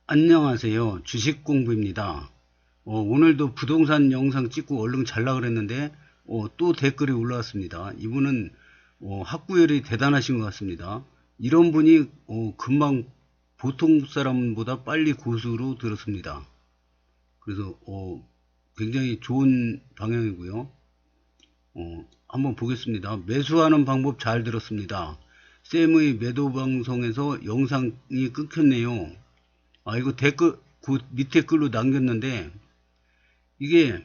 안녕하세요. 주식공부입니다. 오늘도 부동산 영상 찍고 얼른 잘라 그랬는데 또 댓글이 올라왔습니다. 이분은 학구열이 대단하신 것 같습니다. 이런 분이 금방 보통 사람보다 빨리 고수로 들었습니다. 그래서 굉장히 좋은 방향이고요. 한번 보겠습니다. 매수하는 방법 잘 들었습니다. 쌤의 매도 방송에서 영상이 끊겼네요. 이거 댓글, 그 밑에 글로 남겼는데, 이게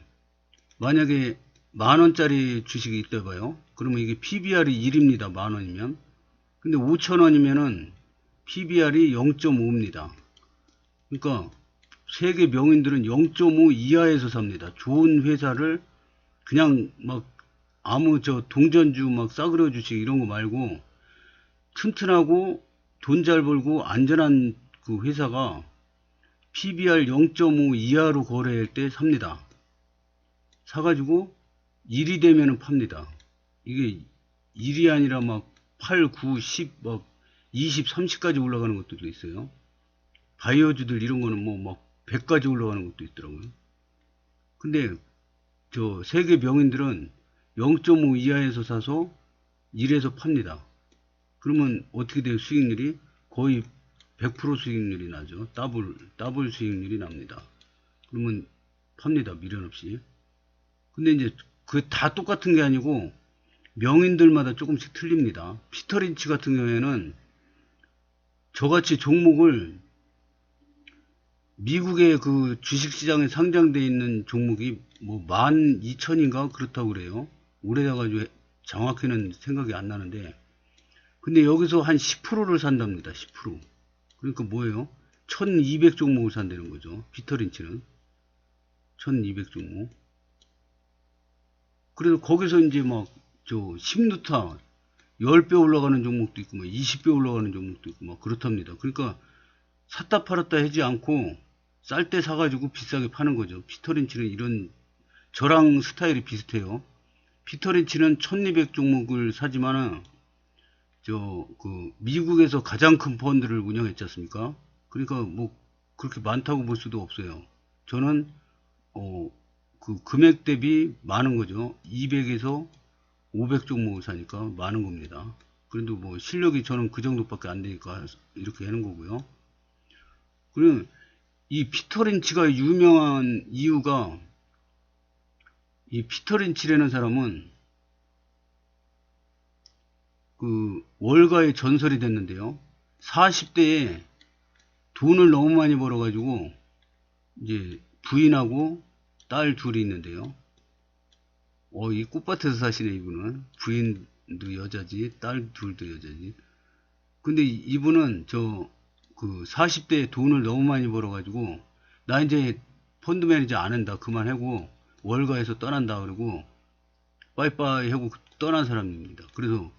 만약에 10,000원짜리 주식이 있다 봐요. 그러면 이게 PBR이 1입니다. 10,000원이면. 근데 5,000원이면은 PBR이 0.5입니다. 그러니까 세계 명인들은 0.5 이하에서 삽니다. 좋은 회사를 그냥 막 아무 동전주 막 싸구려 주식 이런 거 말고 튼튼하고 돈 잘 벌고 안전한 그 회사가 PBR 0.5 이하로 거래할 때 삽니다. 사가지고 1이 되면은 팝니다. 이게 1이 아니라 막 8, 9, 10, 막 20, 30까지 올라가는 것들도 있어요. 바이오주들 이런 거는 뭐 막 100까지 올라가는 것도 있더라고요. 근데 저 세계 명인들은 0.5 이하에서 사서 1에서 팝니다. 그러면 어떻게 돼요? 수익률이 거의 100% 수익률이 나죠. 더블 수익률이 납니다. 그러면 팝니다. 미련 없이. 근데 이제 그 다 똑같은 게 아니고 명인들마다 조금씩 틀립니다. 피터 린치 같은 경우에는 저같이 종목을 미국의 그 주식시장에 상장되어 있는 종목이 뭐 12,000인가 그렇다고 그래요. 오래돼가지고 정확히는 생각이 안 나는데, 근데 여기서 한 10%를 산답니다. 10%. 그러니까 뭐예요? 1200 종목을 산다는 거죠. 피터 린치는 1200 종목. 그래서 거기서 이제 막 10루타 10배 올라가는 종목도 있고 막 20배 올라가는 종목도 있고 막 그렇답니다. 그러니까 샀다 팔았다 하지 않고 쌀 때 사가지고 비싸게 파는 거죠. 피터 린치는 이런, 저랑 스타일이 비슷해요. 피터 린치는 1200 종목을 사지만은 미국에서 가장 큰 펀드를 운영했지 않습니까? 그러니까 뭐 그렇게 많다고 볼 수도 없어요. 저는 그 금액 대비 많은 거죠. 200에서 500 종목을 사니까 많은 겁니다. 그래도 뭐 실력이 저는 그 정도밖에 안 되니까 이렇게 하는 거고요. 그리고 이 피터 린치가 유명한 이유가, 이 피터 린치라는 사람은 그 월가의 전설이 됐는데요. 40대에 돈을 너무 많이 벌어가지고 이제 부인하고 딸 둘이 있는데요. 이 꽃밭에서 사시네 이분은. 부인도 여자지, 딸 둘도 여자지. 근데 이분은 그 40대에 돈을 너무 많이 벌어가지고 나 이제 펀드 매니저 안 한다 그만하고 월가에서 떠난다 그러고 빠이빠이 하고 떠난 사람입니다. 그래서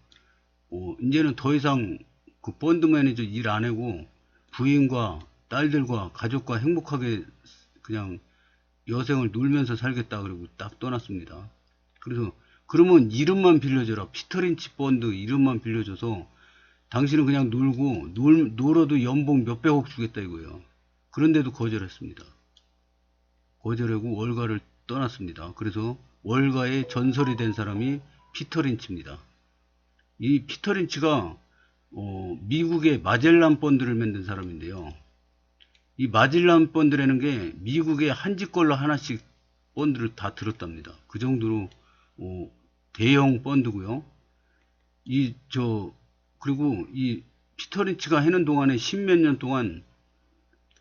이제는 더 이상 그 펀드 매니저 일 안 하고 부인과 딸들과 가족과 행복하게 그냥 여생을 놀면서 살겠다 그러고 딱 떠났습니다. 그래서 그러면 이름만 빌려줘라. 피터 린치 펀드 이름만 빌려줘서 당신은 그냥 놀고 놀아도 연봉 몇백억 주겠다 이거예요. 그런데도 거절했습니다. 거절하고 월가를 떠났습니다. 그래서 월가의 전설이 된 사람이 피터 린치입니다. 이 피터 린치가 미국의 마젤란 펀드를 만든 사람인데요. 이 마젤란 펀드라는 게 미국의 한 집 걸로 하나씩 펀드를 다 들었답니다. 그 정도로 대형 펀드고요. 그리고 이 피터 린치가 하는 동안에 10몇 년 동안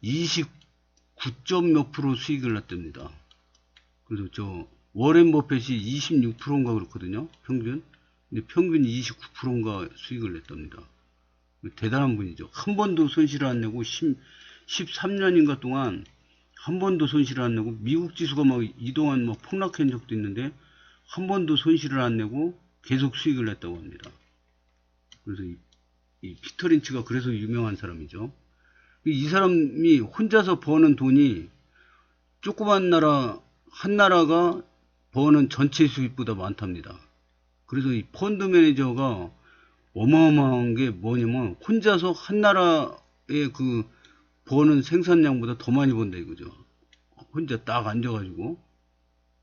29점 몇 프로 수익을 냈답니다. 그래서 워렌 버핏이 26%인가 그렇거든요. 평균. 근데 평균 29%인가 수익을 냈답니다. 대단한 분이죠. 한 번도 손실을 안 내고 13년인가 동안 한 번도 손실을 안 내고, 미국 지수가 막 이동안 막 폭락한 적도 있는데 한 번도 손실을 안 내고 계속 수익을 냈다고 합니다. 그래서 이 피터 린치가 그래서 유명한 사람이죠. 이 사람이 혼자서 버는 돈이 조그만 나라 한 나라가 버는 전체 수입보다 많답니다. 그래서 이 펀드 매니저가 어마어마한 게 뭐냐면 혼자서 한 나라의 그 버는 생산량보다 더 많이 번다 이거죠. 혼자 딱 앉아가지고.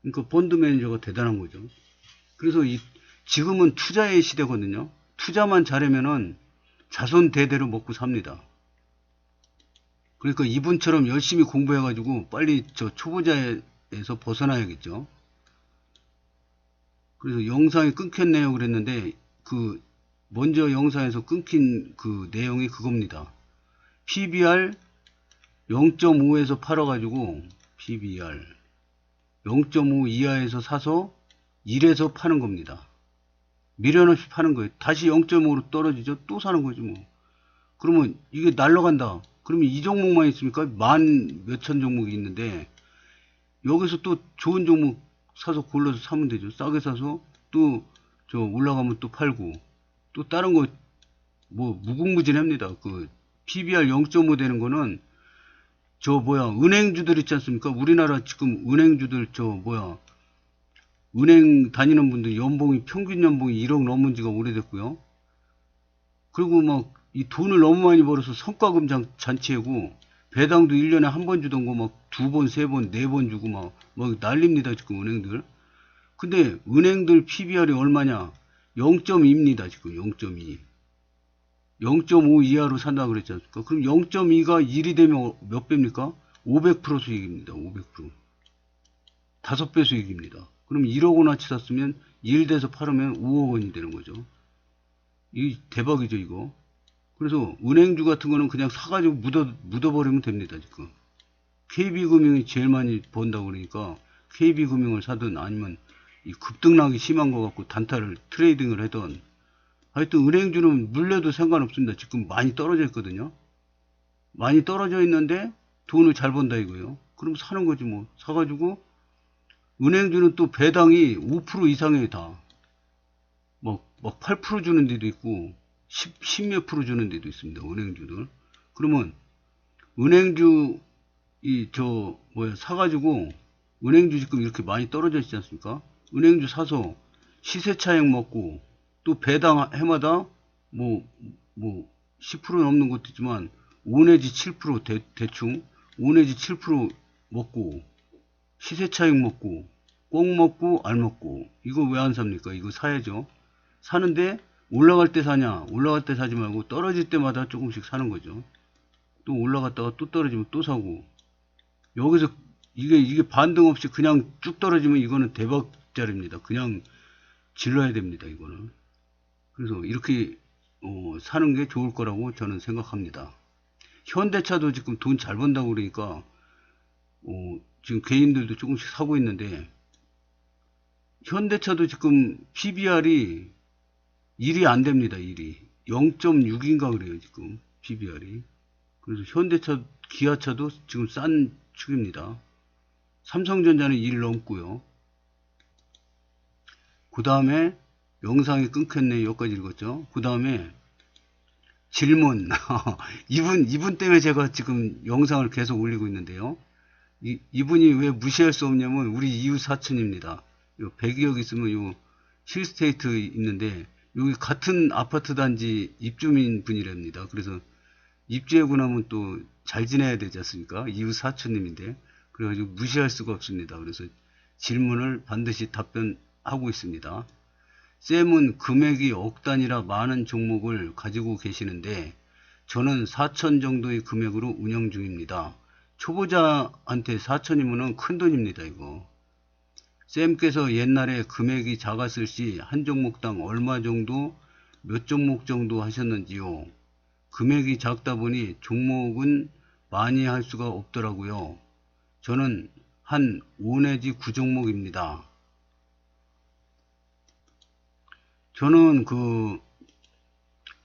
그러니까 펀드 매니저가 대단한 거죠. 그래서 지금은 투자의 시대거든요. 투자만 잘하면은 자손 대대로 먹고 삽니다. 그러니까 이분처럼 열심히 공부해가지고 빨리 저 초보자에서 벗어나야겠죠. 그래서 영상이 끊겼네요 그랬는데, 먼저 영상에서 끊긴 그 내용이 그겁니다. PBR 0.5에서 팔아가지고, PBR 0.5 이하에서 사서 1에서 파는 겁니다. 미련 없이 파는 거예요. 다시 0.5로 떨어지죠? 또 사는 거지 뭐. 그러면 이게 날라간다. 그러면 이 종목만 있습니까? 만 몇천 종목이 있는데, 여기서 또 좋은 종목 사서 골라서 사면 되죠. 싸게 사서 또 저 올라가면 또 팔고, 또 다른 거 뭐 무궁무진합니다. PBR 0.5 되는 거는 은행주들 있지 않습니까? 우리나라 지금 은행주들 은행 다니는 분들 평균 연봉이 1억 넘은 지가 오래됐고요. 그리고 막 이 돈을 너무 많이 벌어서 성과금 잔치하고, 배당도 1년에 한 번 주던 거 막 2번, 3번, 4번 주고 막 난립니다, 지금 은행들. 근데 은행들 PBR이 얼마냐? 0.2입니다, 지금 0.2. 0.5 이하로 산다 그랬지 않습니까? 그럼 0.2가 1이 되면 몇 배입니까? 500% 수익입니다, 500%. 5배 수익입니다. 그럼 1억 원어치 샀으면 1 돼서 팔으면 5억 원이 되는 거죠. 이 대박이죠, 이거. 그래서 은행주 같은 거는 그냥 사가지고 묻어버리면 됩니다, 지금. KB금융이 제일 많이 번다고 그러니까 KB금융을 사든, 아니면 이 급등락이 심한 거 갖고 단타를 트레이딩을 하든, 하여튼 은행주는 물려도 상관없습니다. 지금 많이 떨어져 있거든요. 많이 떨어져 있는데 돈을 잘 번다 이거예요. 그럼 사는 거지 뭐. 사가지고 은행주는 또 배당이 5% 이상에 다. 막 8% 주는 데도 있고 10몇 프로 주는 데도 있습니다. 은행주들. 그러면 은행주 사가지고, 은행주 지금 이렇게 많이 떨어져 있지 않습니까? 은행주 사서 시세 차익 먹고, 또 배당 해마다 10% 넘는 것도 있지만 5 내지 7% 대충 5 내지 7% 먹고, 시세 차익 먹고, 꼭 먹고 알 먹고, 이거 왜 안 삽니까? 이거 사야죠. 사는데 올라갈 때 사냐? 올라갈 때 사지 말고 떨어질 때마다 조금씩 사는 거죠. 또 올라갔다가 또 떨어지면 또 사고. 여기서 이게 반등 없이 그냥 쭉 떨어지면 이거는 대박짜리입니다. 그냥 질러야 됩니다, 이거는. 그래서 이렇게 사는 게 좋을 거라고 저는 생각합니다. 현대차도 지금 돈 잘 번다고 그러니까 지금 개인들도 조금씩 사고 있는데, 현대차도 지금 PBR이 1이 안 됩니다. 1이 0.6인가 그래요, 지금 PBR이. 그래서 현대차, 기아차도 지금 싼 축입니다. 삼성전자는 1 넘고요. 그 다음에 영상이 끊겼네. 여기까지 읽었죠. 그 다음에 질문. 이분 때문에 제가 지금 영상을 계속 올리고 있는데요. 이분이 왜 무시할 수 없냐면 우리 이웃 사촌입니다. 요 100억 있으면 요 힐스테이트 있는데, 여기 같은 아파트 단지 입주민 분이랍니다. 그래서 입주하고 나면 또 잘 지내야 되지 않습니까? 이웃 사촌님인데. 그래가지고 무시할 수가 없습니다. 그래서 질문을 반드시 답변하고 있습니다. 쌤은 금액이 억 단위라 많은 종목을 가지고 계시는데, 저는 4천 정도의 금액으로 운영 중입니다. 초보자한테 4천이면 큰 돈입니다, 이거. 쌤께서 옛날에 금액이 작았을 시 한 종목당 얼마 정도, 몇 종목 정도 하셨는지요? 금액이 작다 보니 종목은 많이 할 수가 없더라고요. 저는 한 5 내지 9 종목입니다. 저는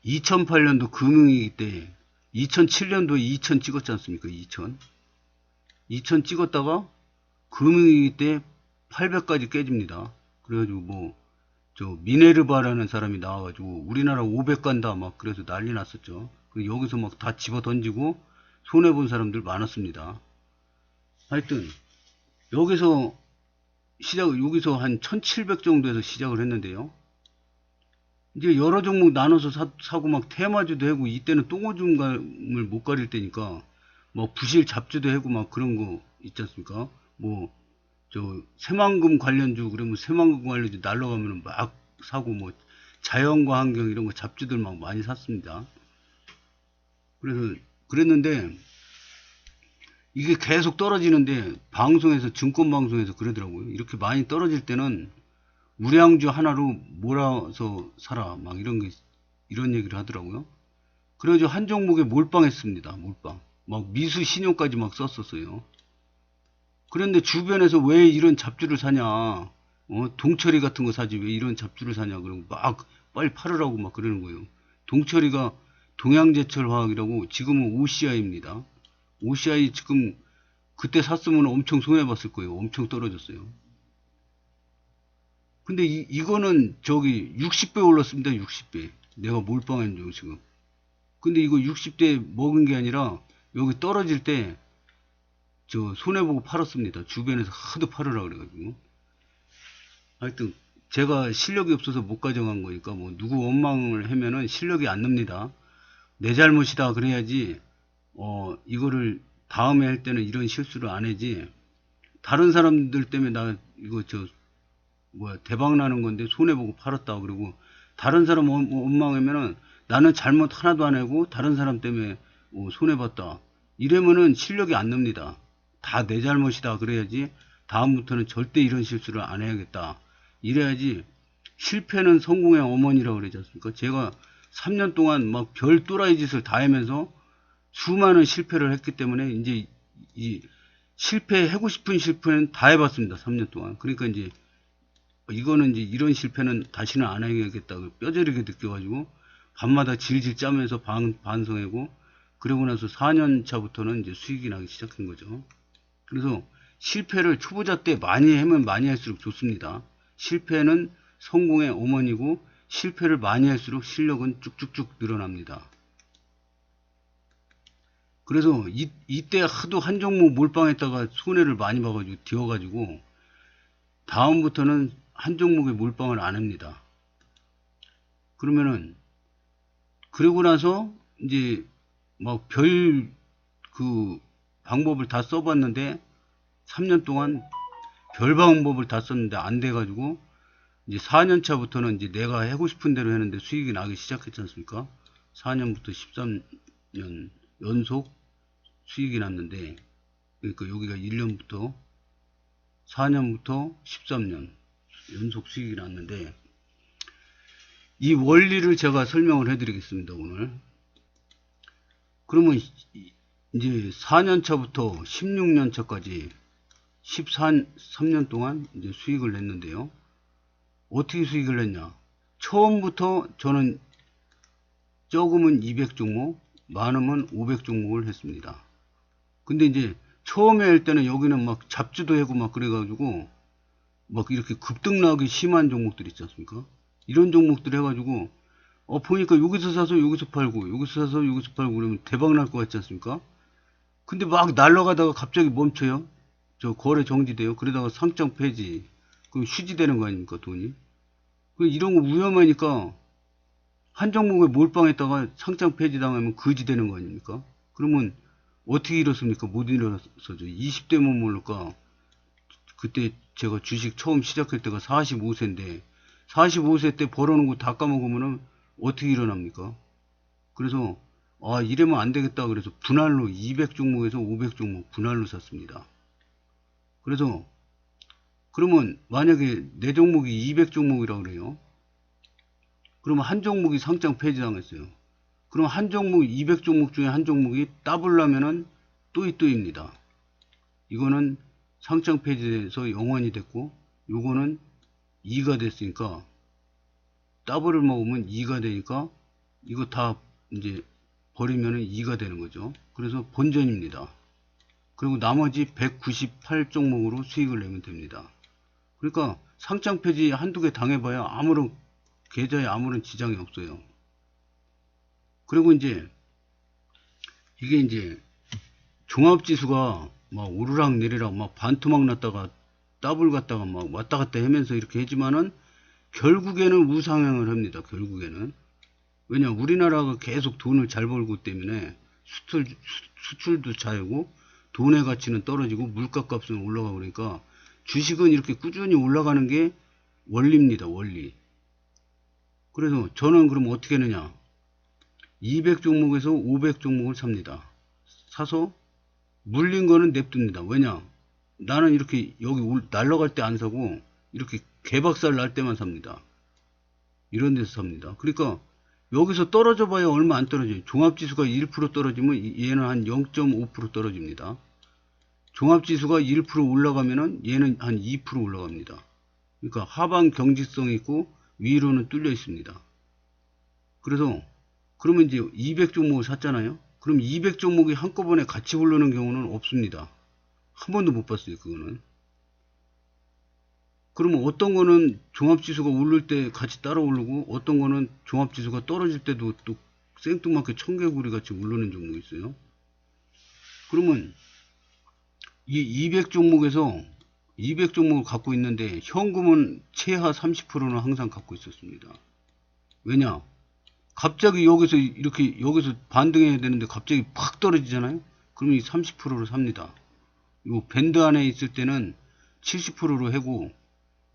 2008년도 금융위기 때 2007년도에 2000 찍었지 않습니까? 2000 찍었다가 금융위기 때 800까지 깨집니다. 그래가지고 미네르바라는 사람이 나와가지고 우리나라 500 간다 막 그래서 난리 났었죠. 여기서 막 다 집어 던지고 손해본 사람들 많았습니다. 하여튼 여기서 한 1700 정도에서 시작을 했는데요. 이제 여러 종목 나눠서 사고 막 테마주도 하고, 이때는 똥오줌을 못 가릴 때니까 뭐 부실 잡주도 하고 막 그런 거 있지 않습니까? 뭐 저 새만금 관련주 그러면 새만금 관련주 날라가면 막 사고 뭐 자연과 환경 이런 거 잡주들 막 많이 샀습니다. 그래서 그랬는데 이게 계속 떨어지는데 방송에서 증권 방송에서 그러더라고요. 이렇게 많이 떨어질 때는 우량주 하나로 몰아서 사라 막 이런 얘기를 하더라고요. 그래가지고 한 종목에 몰빵했습니다. 몰빵. 막 미수 신용까지 막 썼었어요. 그런데 주변에서 왜 이런 잡주를 사냐, 동처리 같은 거 사지 왜 이런 잡주를 사냐, 그러고 막 빨리 팔으라고 막 그러는 거예요. 동처리가 동양제철화학이라고 지금은 OCI입니다. OCI 지금 그때 샀으면 엄청 손해봤을 거예요. 엄청 떨어졌어요. 근데 이거는 저기 60배 올랐습니다. 60배. 내가 몰빵한 중 지금. 근데 이거 60대 먹은 게 아니라 여기 떨어질 때 저 손해보고 팔았습니다. 주변에서 하도 팔으라 그래가지고. 하여튼 제가 실력이 없어서 못 가져간 거니까 뭐 누구 원망을 하면은 실력이 안 납니다. 내 잘못이다 그래야지 이거를 다음에 할 때는 이런 실수를 안 하지. 다른 사람들 때문에 나 이거 저 뭐야 대박 나는 건데 손해보고 팔았다 그러고 다른 사람 원망하면은 나는 잘못 하나도 안 하고 다른 사람 때문에 손해봤다 이러면은 실력이 안 납니다. 다 내 잘못이다 그래야지 다음부터는 절대 이런 실수를 안 해야겠다 이래야지. 실패는 성공의 어머니라고 그러지 않습니까? 제가 3년 동안 막 별 또라이 짓을 다 하면서 수많은 실패를 했기 때문에 이제 이 실패하고 싶은 실패는 다 해봤습니다. 3년 동안. 그러니까 이제 이거는 이제 이런 실패는 다시는 안 해야겠다 뼈저리게 느껴가지고 밤마다 질질 짜면서 반성하고 그러고 나서 4년 차부터는 이제 수익이 나기 시작한 거죠. 그래서 실패를 초보자 때 많이 하면 많이 할수록 좋습니다. 실패는 성공의 어머니고 실패를 많이 할수록 실력은 쭉쭉쭉 늘어납니다. 그래서 이때 하도 한 종목 몰빵했다가 손해를 많이 봐가지고 뒤어가지고 다음부터는 한 종목에 몰빵을 안 합니다. 그러면은 그러고 나서 이제 막 그 방법을 다 써봤는데 3년 동안 별 방법을 다 썼는데 안 돼가지고 이제 4년 차부터는 이제 내가 하고 싶은 대로 했는데 수익이 나기 시작했지 않습니까? 4년부터 13년 연속 수익이 났는데 그러니까 여기가 1년부터 4년부터 13년 연속 수익이 났는데 이 원리를 제가 설명을 해드리겠습니다. 오늘. 그러면 이제 4년 차부터 16년 차까지 13년 동안 이제 수익을 냈는데요. 어떻게 수익을 냈냐? 처음부터 저는 적으면 200종목, 많으면 500종목을 했습니다. 근데 이제 처음에 할 때는 여기는 막 잡주도 하고 막 그래가지고 막 이렇게 급등나기 심한 종목들 있지 않습니까? 이런 종목들 해가지고 보니까 여기서 사서 여기서 팔고 여기서 사서 여기서 팔고 그러면 대박 날 것 같지 않습니까? 근데 막 날아가다가 갑자기 멈춰요. 저 거래 정지돼요. 그러다가 상장 폐지. 그럼 휴지되는 거 아닙니까 돈이? 이런 거 위험하니까 한 종목에 몰빵했다가 상장 폐지 당하면 거지 되는 거 아닙니까? 그러면 어떻게 일었습니까? 못 일어났어죠. 20대면 모를까. 그때 제가 주식 처음 시작할 때가 45세인데 45세 때 벌어놓은 거 다 까먹으면 어떻게 일어납니까? 그래서 이러면 안 되겠다 그래서 분할로 200종목에서 500종목 분할로 샀습니다. 그래서 그러면 만약에 내 종목이 200종목이라고 그래요. 그러면 한 종목이 상장 폐지당했어요. 그럼 한 종목 200종목 중에 한 종목이 따블라면은 또이또입니다. 이거는 상장 폐지돼서 영원이 됐고 요거는 2가 됐으니까 더블을 먹으면 2가 되니까 이거 다 이제 버리면은 2가 되는 거죠. 그래서 본전입니다. 그리고 나머지 198종목으로 수익을 내면 됩니다. 그러니까 상장 폐지 한두 개 당해봐야 계좌에 아무런 지장이 없어요. 그리고 이제 이게 이제 종합지수가 막 오르락 내리락 막 반토막 났다가 더블 갔다가 막 왔다 갔다 하면서 이렇게 했지만은 결국에는 우상향을 합니다. 결국에는. 왜냐 우리나라가 계속 돈을 잘 벌고 때문에 수출도 차이고 돈의 가치는 떨어지고 물가값은 올라가고 그러니까 주식은 이렇게 꾸준히 올라가는 게 원리입니다. 원리. 그래서 저는 그럼 어떻게 하느냐. 200 종목에서 500 종목을 삽니다. 사서 물린 거는 냅둡니다. 왜냐? 나는 이렇게 여기 날라갈 때 안 사고 이렇게 개박살 날 때만 삽니다. 이런 데서 삽니다. 그러니까 여기서 떨어져 봐야 얼마 안 떨어져요. 종합지수가 1% 떨어지면 얘는 한 0.5% 떨어집니다. 종합지수가 1% 올라가면은 얘는 한 2% 올라갑니다. 그러니까 하방 경직성이 있고 위로는 뚫려 있습니다. 그래서 그러면 이제 200 종목을 샀잖아요. 그럼 200 종목이 한꺼번에 같이 오르는 경우는 없습니다. 한 번도 못 봤어요. 그거는. 그러면 어떤 거는 종합지수가 오를 때 같이 따라 오르고 어떤 거는 종합지수가 떨어질 때도 또 생뚱맞게 청개구리 같이 오르는 종목이 있어요. 그러면 이 200 종목에서 200 종목을 갖고 있는데 현금은 최하 30%는 항상 갖고 있었습니다. 왜냐? 갑자기 여기서 이렇게 여기서 반등해야 되는데 갑자기 팍 떨어지잖아요. 그럼 이 30%로 삽니다. 이 밴드 안에 있을 때는 70%로 하고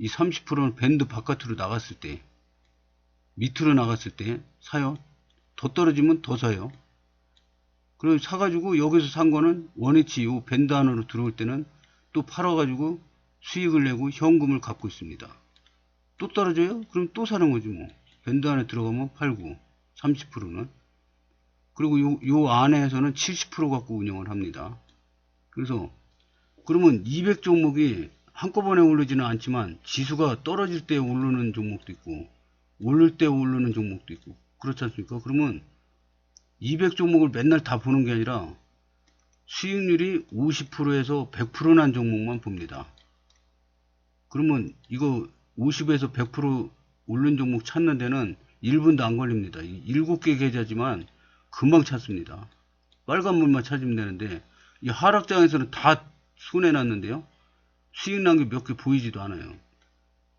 이 30%는 밴드 바깥으로 나갔을 때 밑으로 나갔을 때 사요. 더 떨어지면 더 사요. 그래서 사가지고 여기서 산 거는 원위치 이 밴드 안으로 들어올 때는 또 팔아가지고 수익을 내고 현금을 갖고 있습니다. 또 떨어져요? 그럼 또 사는 거지 뭐. 밴드 안에 들어가면 팔고 30%는 그리고 요 안에서는 70% 갖고 운영을 합니다. 그래서 그러면 200 종목이 한꺼번에 오르지는 않지만 지수가 떨어질 때 오르는 종목도 있고 오를 때 오르는 종목도 있고 그렇지 않습니까? 그러면 200 종목을 맨날 다 보는 게 아니라 수익률이 50%에서 100% 난 종목만 봅니다. 그러면 이거 50에서 100% 오른 종목 찾는 데는 1분도 안 걸립니다. 7개 계좌지만 금방 찾습니다. 빨간물만 찾으면 되는데 이 하락장에서는 다 손해났는데요. 수익 난 게 몇 개 보이지도 않아요.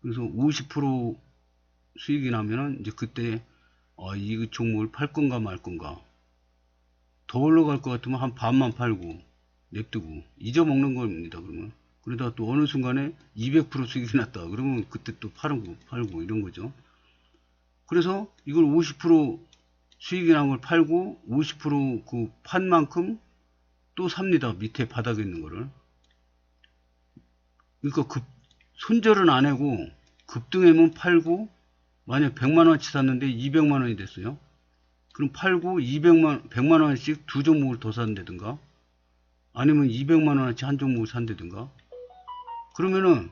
그래서 50% 수익이 나면은 이제 그때 이 종목을 팔 건가 말 건가. 더 올라갈 것 같으면 한 반만 팔고 냅두고 잊어먹는 겁니다. 그러면 그러다가 또 어느 순간에 200% 수익이 났다. 그러면 그때 또 팔고 이런 거죠. 그래서 이걸 50% 수익이 난 걸 팔고 50% 판 만큼 또 삽니다. 밑에 바닥에 있는 거를. 그러니까 손절은 안 하고 급등하면 팔고 만약 100만원치 샀는데 200만원이 됐어요. 그럼 팔고 100만원씩 두 종목을 더 산다든가 아니면 200만원어치 한 종목을 산다든가 그러면은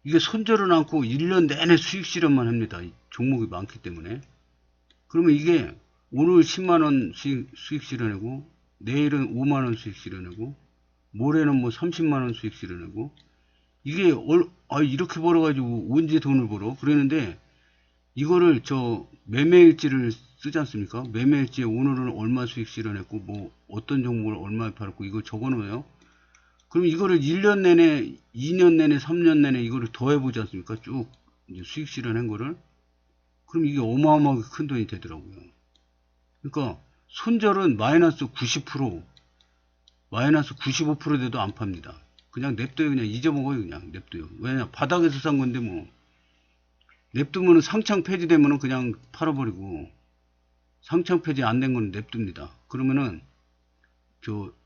이게 손절은 않고 1년 내내 수익 실현만 합니다. 종목이 많기 때문에. 그러면 이게 오늘 10만원 수익 실현하고 내일은 5만원 수익 실현하고 모레는 뭐 30만원 수익 실현하고 이게 이렇게 벌어가지고 언제 돈을 벌어? 그러는데 이거를 매매일지를 쓰지 않습니까? 매매일지에 오늘은 얼마 수익 실현했고 뭐 어떤 종목을 얼마에 팔았고 이거 적어놓아요. 그럼 이거를 1년 내내, 2년 내내, 3년 내내 이거를 더 해보지 않습니까? 쭉 이제 수익 실현한 거를. 그럼 이게 어마어마하게 큰 돈이 되더라고요. 그러니까 손절은 마이너스 90%, 마이너스 95% 돼도 안 팝니다. 그냥 냅둬요. 그냥 잊어먹어요. 그냥 냅둬요. 왜냐? 바닥에서 산 건데 뭐. 냅두면은 상장 폐지되면은 그냥 팔아버리고 상장 폐지 안 된 거는 냅둡니다. 그러면은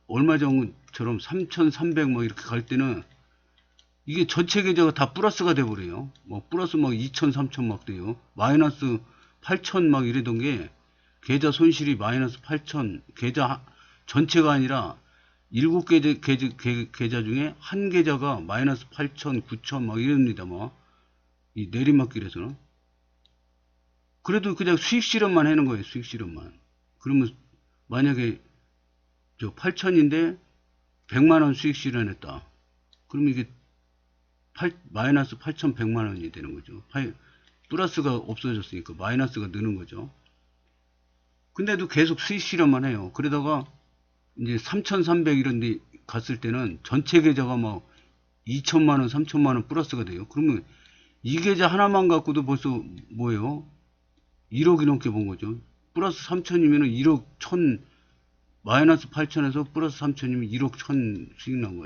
얼마 전처럼 3,300 막 이렇게 갈 때는 이게 전체 계좌가 다 플러스가 돼버려요. 뭐 플러스 막 2,000, 3,000 막 돼요. 마이너스 8,000 막 이러던 게 계좌 손실이 마이너스 8,000 계좌 전체가 아니라 7계좌 중에 한 계좌가 마이너스 8,000, 9,000 막 이럽니다. 이 내리막길에서는. 그래도 그냥 수익 실현만 하는 거예요. 수익 실현만. 그러면 만약에 8,000인데 100만원 수익 실현했다. 그럼 이게 마이너스 8,100만원이 되는 거죠. 플러스가 없어졌으니까 마이너스가 느는 거죠. 근데도 계속 수익 실현만 해요. 그러다가 이제 3,300 이런 데 갔을 때는 전체 계좌가 막 2천만원, 3천만원 플러스가 돼요. 그러면 이 계좌 하나만 갖고도 벌써 뭐예요? 1억이 넘게 본 거죠. 플러스 3천이면 1억 1,000, 마이너스 8천에서 플러스 3천이면 1억 1천 수익 난 거예요.